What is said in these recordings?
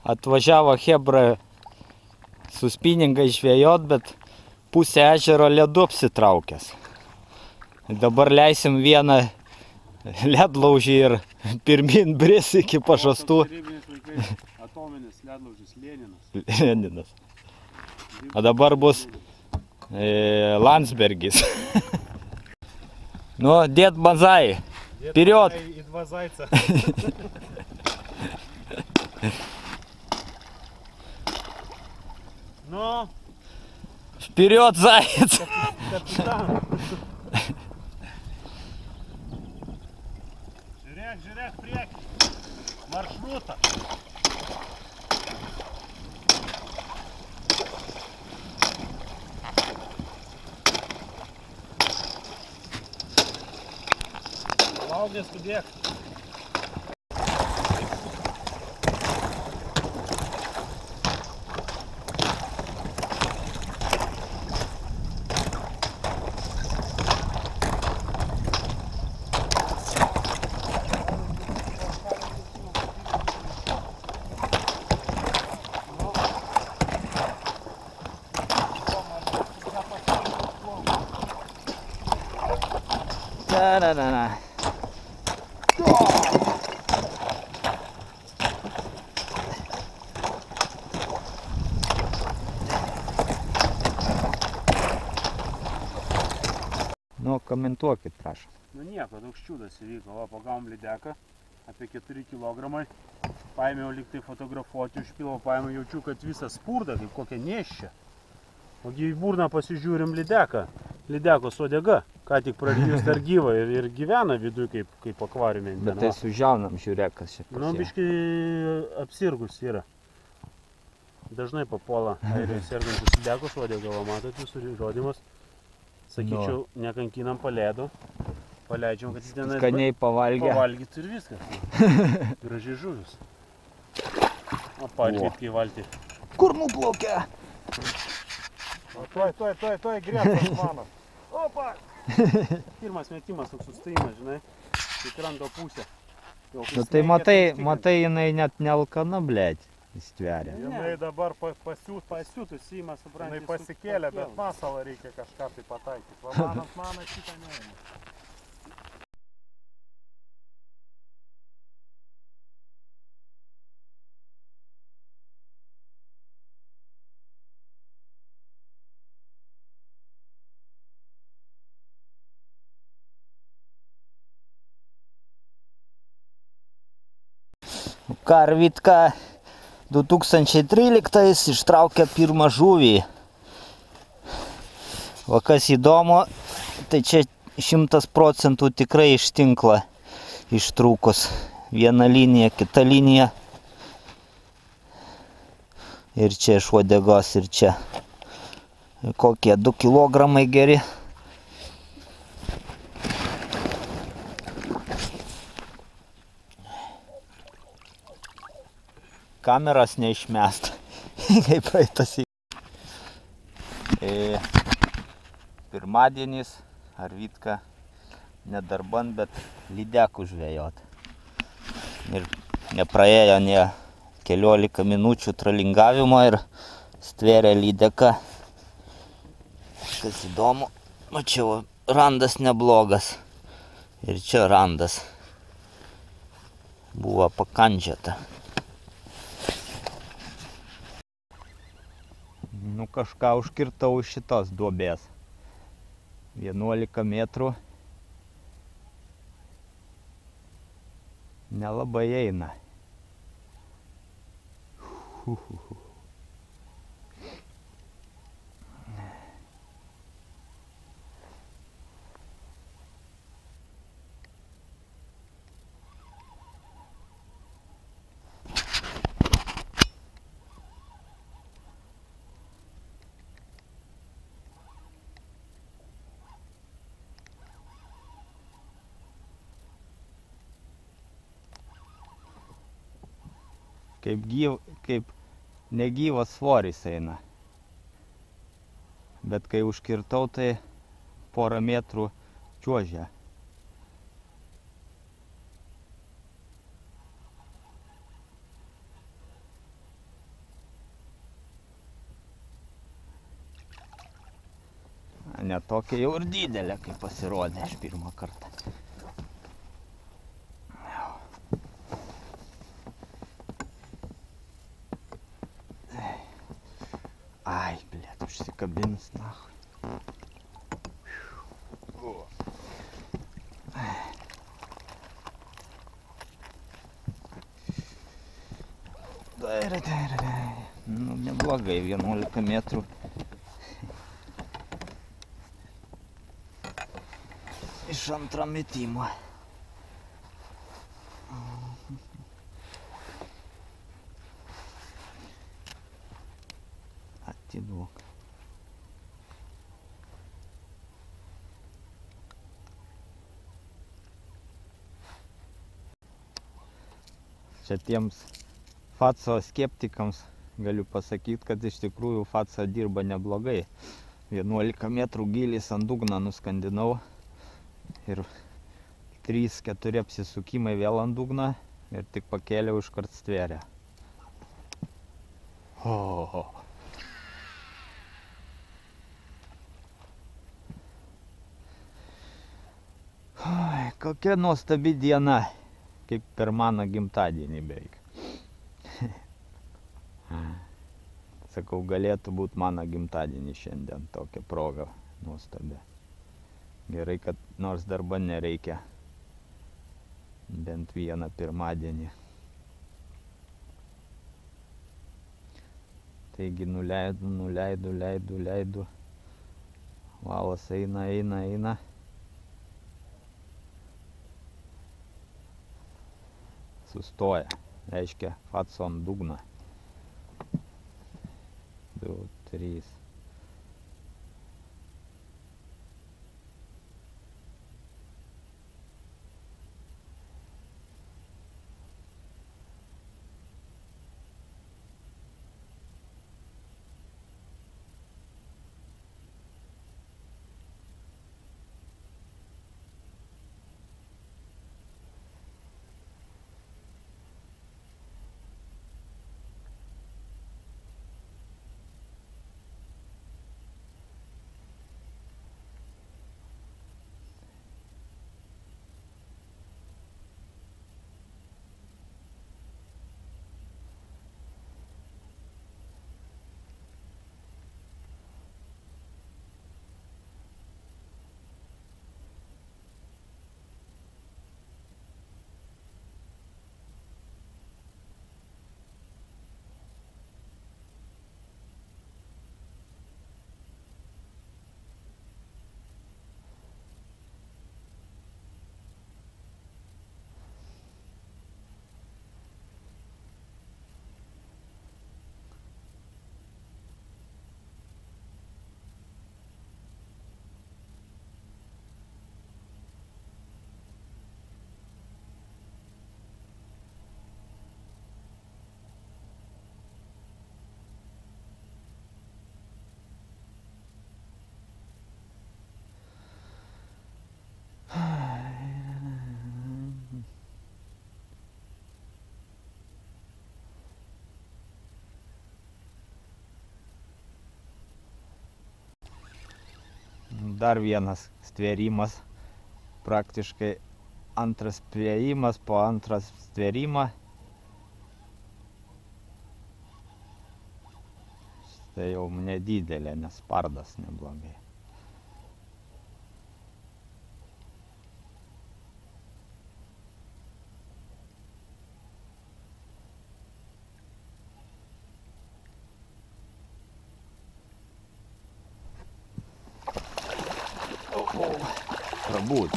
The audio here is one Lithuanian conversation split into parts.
Atvažiavo chebra su spiningai žvejot, bet pusę ežero ledu apsitraukęs. Dabar leisim vieną ledlaužį ir pirmin bris iki pažastų. Atominis ledlaužis Leninas. Leninas. O dabar bus Landsbergis. Ну, дед Бонзай, вперед! И два зайца. Ну, Вперед, заяц! капитан. Жиряк, прячь. Маршрута. Laukia skubėk. Da-da-da-da. Nu, komentuokit, prašom. Nu nieko, toks čiudas įvyko. Va, pagavom lydeką, apie 4 kg. Paėmiau lyg tai fotografuoti, užpilau, paėmiau, jaučiu, kad visą spurda, kaip kokia neščia. Ogi į burną pasižiūrim lydeką. Lydekos uodega, ką tik prarijus dar gyva ir gyvena viduje kaip akvariume. Bet tai sužiaunam, žiūrėk, kas čia Nu, biškai apsirgus yra. Dažnai papuola airijos sergantis lydekos uodega, va, matot, jūsų įrodymas. Sakyčiau, nekankinam palėdo. Paleidžiam, kad jis tenais skaniai pavalgytų ir viskas. Gražiai žuvis. O, pažiūrėt, kai valtį. Kur nuplaukia? Tuoj, grėtas mano. Opa! Pirmas metimas, toks sustojimas, žinai, į kranto pusę. Nu tai matai, jinai net nealkana, blėt, įstveria. Jinai dabar pasiūtus įma, supranti. Jinai pasikėlė, bet masalą reikia kažką tai pataikyti. Va, manas šitą neėmė. Karvitka 2013 ištraukė pirmą žuvį. O kas įdomu, tai čia 100% tikrai iš tinklo ištrūkus. Viena linija, kita linija. Ir čia iš uodegos, ir čia. Kokie 2 kg geri. Kameras neišmest, kaip praeitas į. Pirmadienis, Arvytka, nedarban, bet lydekų žvejot. Ir nepraėjo ne keliolika minučių tralingavimo ir stvėrė lydeką. Kas įdomu, mačiau, randas neblogas. Ir čia randas buvo pakandžiata. Nu, kažką užkirtau iš šitos duobės. 11 metrų. Nelabai eina. Kaip negyvas svoris eina. Bet kai užkirtau, tai porą metrų čiuožia. tokia jau ir didelė, kai pasirodė iš pirmą kartą. Ai, blėt, užsikabinus, nahui. Nu, neblogai, 11 metrų. Iš antro metimo. Atiduok. Čia tiems Fatso skeptikams galiu pasakyti, kad iš tikrųjų Fatsa dirba neblogai. 11 metrų gylis ant dugno nuskandinau ir 3-4 apsisukimai vėl ant dugno ir tik pakėliau iškart stvėrė. Oho. Oi, kokia nuostabi diena, kaip per mano gimtadienį beveik. Sakau, galėtų būti mano gimtadienį šiandien, tokia proga nuostabi. Gerai, kad nors darba nereikia. Bent vieną pirmadienį. Taigi nuleidu. Valas eina. Sustoja. Reiškia, Fatso ant dugno. 2, 3. Dar vienas stvėrimas, praktiškai antras priėjimas po antras stvėrimą. Tai jau nedidelė, nes spardas neblogai. Prabūd.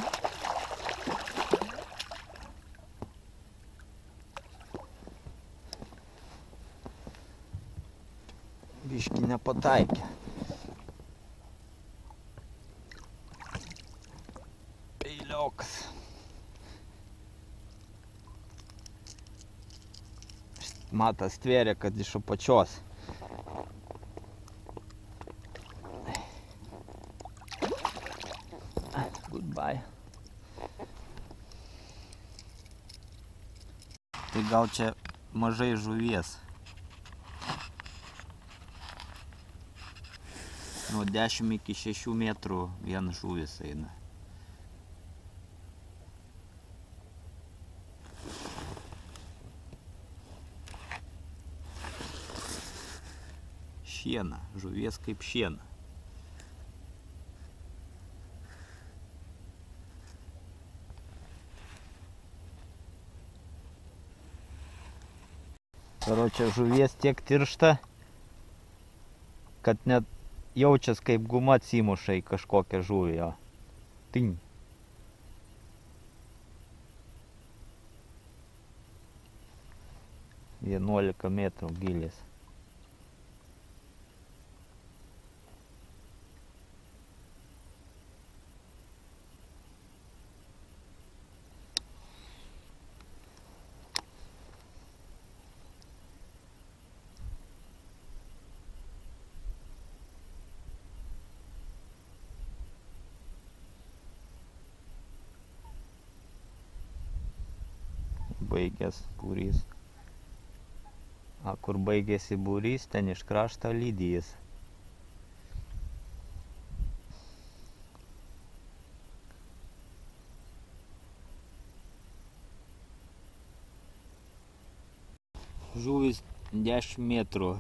Biškį nepataikė. Peiliokas. Matas tvėrė, kad iš apačios. Goodbye. Tai gal čia mažai žuvies. Nuo 10 iki 6 metrų vien žuvis eina. Šiena, žuvies kaip šiena. Karočią, žuvies tiek tiršta, kad net jaučias kaip guma atsimuša į kažkokią žuvį jo. Ting. Vienuolika metrų gylis. Baigęs būrys. A kur baigėsi būrys, ten iš krašto lydys. Žuvis 10 metrų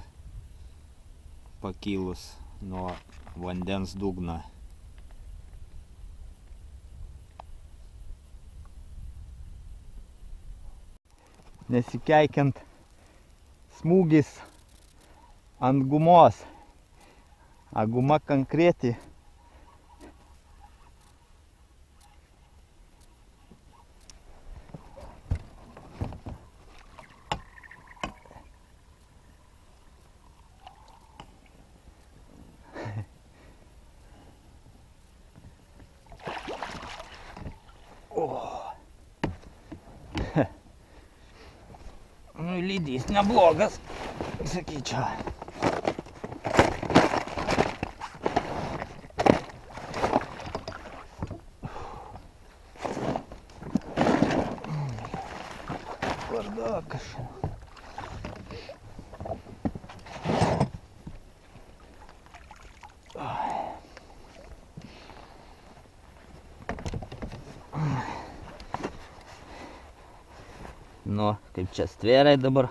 pakilus nuo vandens dugno. Nesikeikiant, smūgis ant gumos, a guma konkreti. Nu, lydys neblogas, sakyčiau. Bardakas. Nu, kaip čia stvėrai dabar.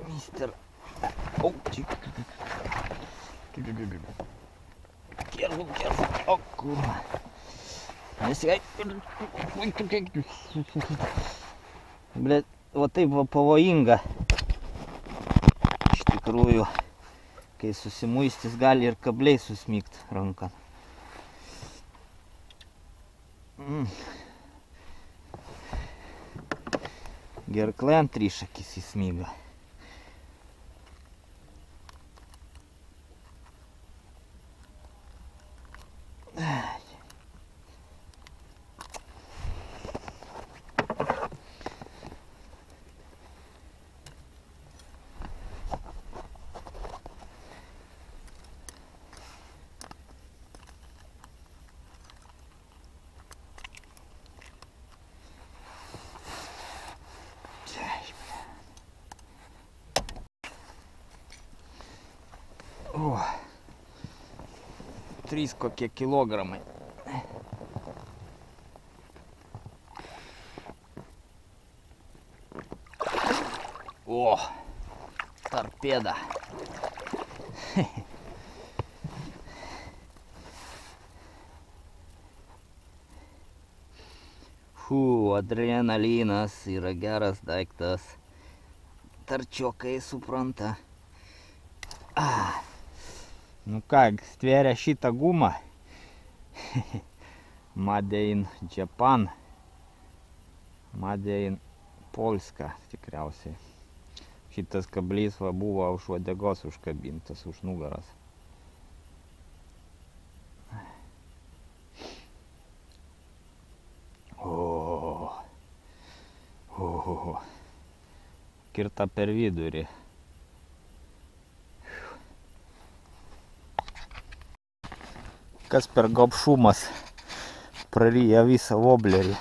Mister. O, čia. Careful. O, kurva. Nesigai. Blet, va taip va pavojinga. Iš tikrųjų. Kai susimuistis, gali ir kabliai susmygt ranką. Gerklai ant ryšakis įsmyga. O, 3 kokie kilogramai. O, torpeda. Adrenalinas yra geras daiktas. Tarčiokai supranta. Nu ką, stvėrė šitą gumą. Made in Japan. Made in Polska tikriausiai. Šitas kablys va buvo už uodegos užkabintas, už nugaros. Kirta per vidurį. Kas per gobšumas praryja visą voblerį.